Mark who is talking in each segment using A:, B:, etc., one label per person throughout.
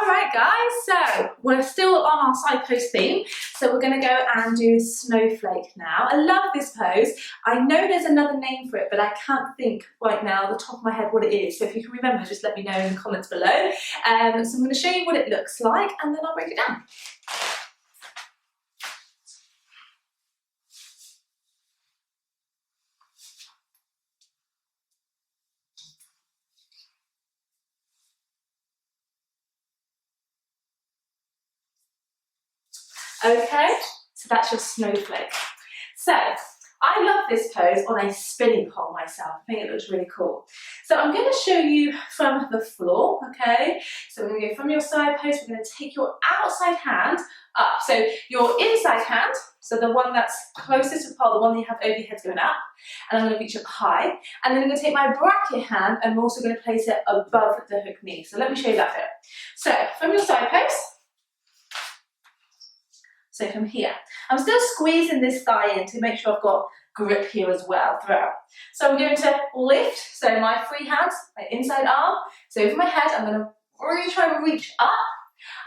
A: All right, guys, so we're still on our side pose theme, so we're going to go and do Snowflake now. I love this pose. I know there's another name for it, but I can't think right now, off the top of my head, what it is. So if you can remember, just let me know in the comments below. So I'm going to show you what it looks like, and then I'll break it down. Okay, so that's your snowflake. So I love this pose on a spinning pole myself. I think it looks really cool. So I'm going to show you from the floor, okay? So we're going to go from your side pose, we're going to take your outside hand up. So your inside hand, so the one that's closest to the pole, the one that you have over your head going up, and I'm going to reach up high. And then I'm going to take my bracket hand and I'm also going to place it above the hook knee. So let me show you that bit. So from your side pose, so from here, I'm still squeezing this thigh in to make sure I've got grip here as well throughout. So I'm going to lift, so my free hands, my inside arm, so over my head, I'm going to really try and reach up.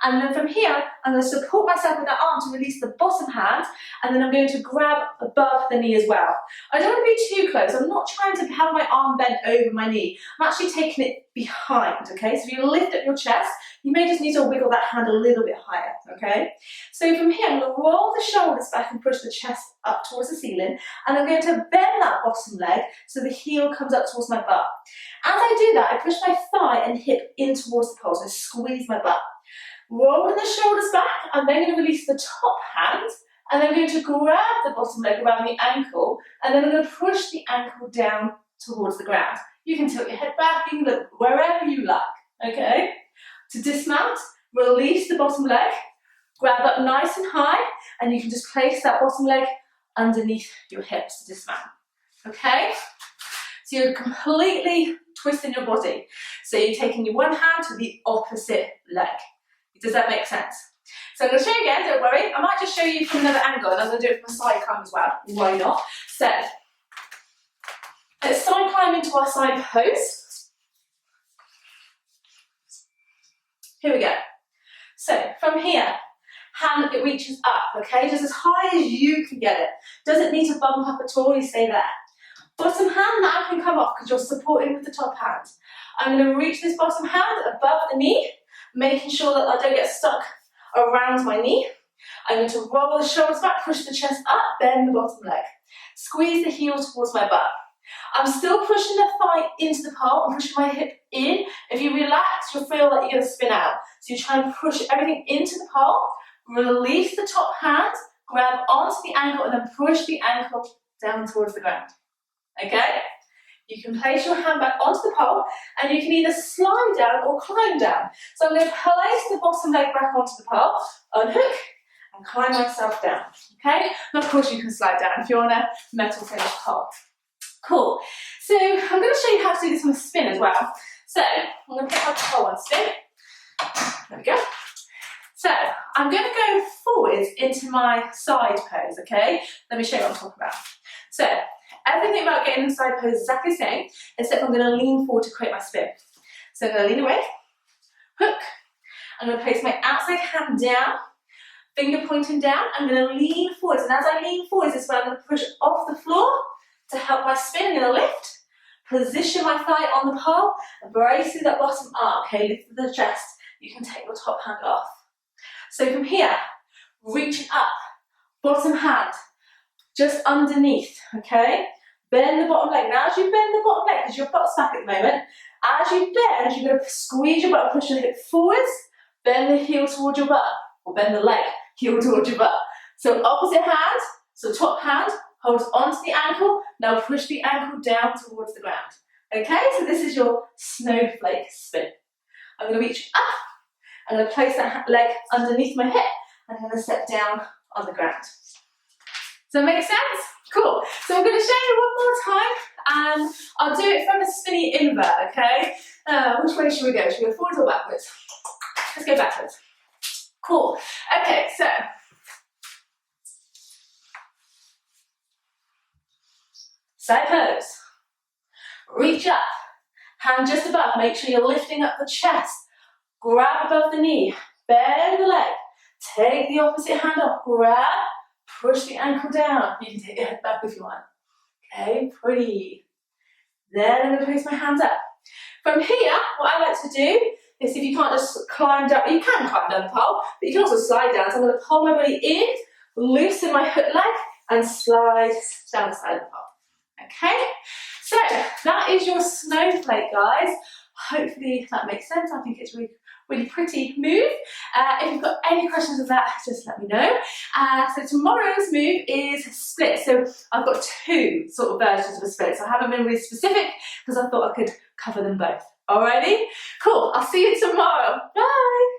A: And then from here, I'm going to support myself with that arm to release the bottom hand, and then I'm going to grab above the knee as well. I don't want to be too close. I'm not trying to have my arm bent over my knee. I'm actually taking it behind, okay? So if you lift up your chest, you may just need to wiggle that hand a little bit higher, okay? So from here, I'm going to roll the shoulders back and push the chest up towards the ceiling, and I'm going to bend that bottom leg so the heel comes up towards my butt. As I do that, I push my thigh and hip in towards the pole, so I squeeze my butt. Rolling the shoulders back, I'm then going to release the top hand, and I'm going to grab the bottom leg around the ankle, and then I'm going to push the ankle down towards the ground. You can tilt your head back, you can look wherever you like, okay? To dismount, release the bottom leg, grab up nice and high, and you can just place that bottom leg underneath your hips to dismount, okay? So you're completely twisting your body. So you're taking your one hand to the opposite leg. Does that make sense? So I'm going to show you again, don't worry. I might just show you from another angle, and I'm going to do it from a side climb as well. Why not? So let's side climb into our side pose. Here we go. So from here, hand it reaches up, okay? Just as high as you can get it. Doesn't need to bump up at all, you stay there. Bottom hand now can come off because you're supporting with the top hand. I'm going to reach this bottom hand above the knee, making sure that I don't get stuck around my knee. I'm going to roll the shoulders back, push the chest up, bend the bottom leg. Squeeze the heel towards my butt. I'm still pushing the thigh into the pole and pushing my hip in. If you relax, you'll feel like you're going to spin out. So you try and push everything into the pole, release the top hand, grab onto the ankle, and then push the ankle down towards the ground. Okay? You can place your hand back onto the pole, and you can either slide down or climb down. So I'm going to place the bottom leg back onto the pole, unhook, and climb myself down. Okay? And of course you can slide down if you're on a metal finish pole. Cool. So I'm going to show you how to do this on a spin as well. So I'm going to put my pole on spin. There we go. So I'm going to go forwards into my side pose, okay? Let me show you what I'm talking about. So everything about getting in the side pose is exactly the same, except I'm going to lean forward to create my spin. So I'm going to lean away, hook. I'm going to place my outside hand down, finger pointing down. I'm going to lean forwards, and as I lean forwards, this is when I'm going to push off the floor to help my spin. I'm going to lift, position my thigh on the pole, and brace through that bottom arm, okay? Lift the chest. You can take your top hand off. So from here, reaching up, bottom hand, just underneath, okay? Bend the bottom leg. Now as you bend the bottom leg, because your butt's back at the moment, as you bend, you're going to squeeze your butt, push the hip forwards, bend the heel towards your butt, or bend the leg, heel towards your butt. So opposite hand, so top hand holds onto the ankle, now push the ankle down towards the ground. Okay, so this is your snowflake spin. I'm going to reach up, I'm going to place that leg underneath my hip, and I'm going to step down on the ground. Does that make sense? Cool. So I'm going to show you one more time, and I'll do it from a spinny invert, okay? Which way should we go? Should we go forwards or backwards? Let's go backwards. Cool. Okay, so side pose. Reach up, hand just above. Make sure you're lifting up the chest. grab above the knee, bend the leg, take the opposite hand off, grab, push the ankle down. You can take your head back if you want. Okay, breathe. Then I'm going to place my hands up. From here, what I like to do is, if you can't just climb down, you can climb down the pole, but you can also slide down. So I'm going to pull my body in, loosen my hook leg, and slide down the side of the pole. Okay, so that is your snowflake, guys. Hopefully that makes sense. I think it's really pretty move. If you've got any questions of that, just let me know. So tomorrow's move is split. So I've got two sort of versions of a split. So I haven't been really specific because I thought I could cover them both. Alrighty? Cool. I'll see you tomorrow. Bye.